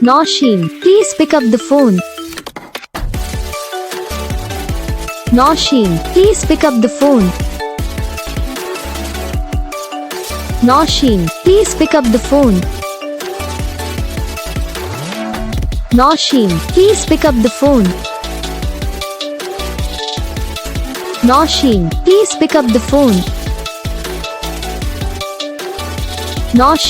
Naushin, please pick up the phone. Naushin, please pick up the phone. Naushin, please pick up the phone. Naushin, please pick up the phone. Naushin, please pick up the phone. Naushin.